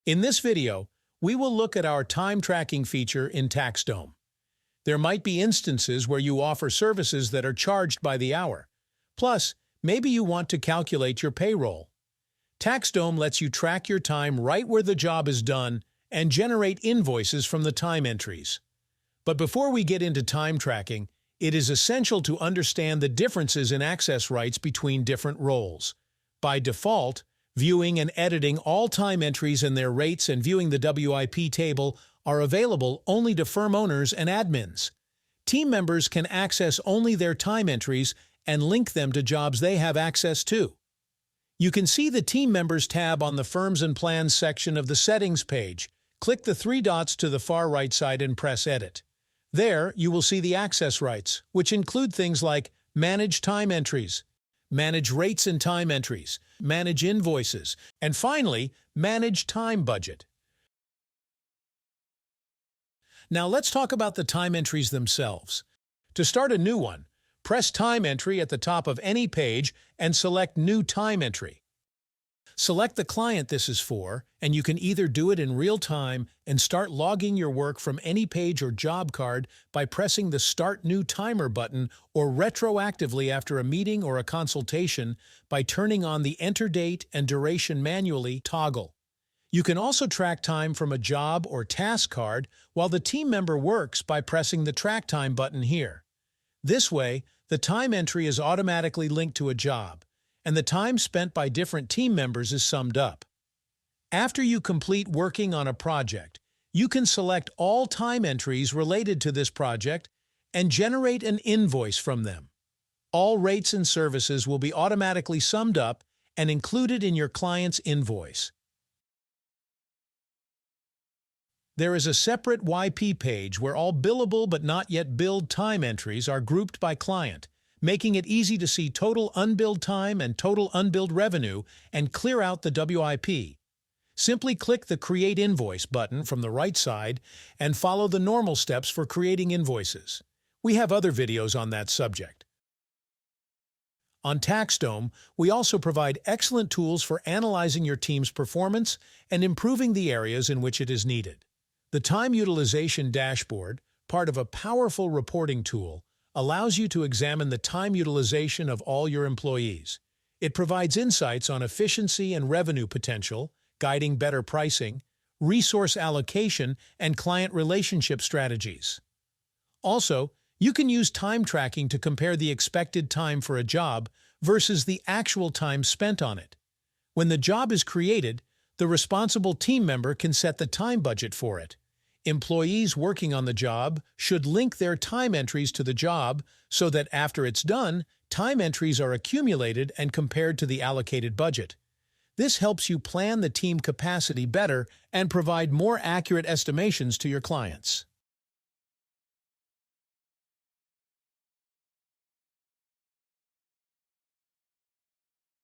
In this video, we will look at our time tracking feature in TaxDome. There might be instances where you offer services that are charged by the hour. Plus, maybe you want to calculate your payroll. TaxDome lets you track your time right where the job is done and generate invoices from the time entries. But before we get into time tracking, it is essential to understand the differences in access rights between different roles. By default, viewing and editing all time entries and their rates and viewing the WIP table are available only to firm owners and admins. Team members can access only their time entries and link them to jobs they have access to. You can see the Team Members tab on the Firms and Plans section of the Settings page. Click the three dots to the far right side and press Edit. There, you will see the access rights, which include things like Manage Time Entries, Manage Rates and Time Entries, Manage Invoices, and finally, Manage Time Budget. Now let's talk about the time entries themselves. To start a new one, press Time Entry at the top of any page and select New Time Entry. Select the client this is for, and you can either do it in real time and start logging your work from any page or job card by pressing the Start New Timer button, or retroactively after a meeting or a consultation by turning on the Enter Date and Duration Manually toggle. You can also track time from a job or task card while the team member works by pressing the Track Time button here. This way, the time entry is automatically linked to a job, and the time spent by different team members is summed up. After you complete working on a project, you can select all time entries related to this project and generate an invoice from them. All rates and services will be automatically summed up and included in your client's invoice. There is a separate YP page where all billable but not yet billed time entries are grouped by client, making it easy to see total unbilled time and total unbilled revenue and clear out the WIP. Simply click the Create Invoice button from the right side and follow the normal steps for creating invoices. We have other videos on that subject. On TaxDome, we also provide excellent tools for analyzing your team's performance and improving the areas in which it is needed. The Time Utilization Dashboard, part of a powerful reporting tool, allows you to examine the time utilization of all your employees. It provides insights on efficiency and revenue potential, guiding better pricing, resource allocation, and client relationship strategies. Also, you can use time tracking to compare the expected time for a job versus the actual time spent on it. When the job is created, the responsible team member can set the time budget for it. Employees working on the job should link their time entries to the job so that after it's done, time entries are accumulated and compared to the allocated budget. This helps you plan the team capacity better and provide more accurate estimations to your clients.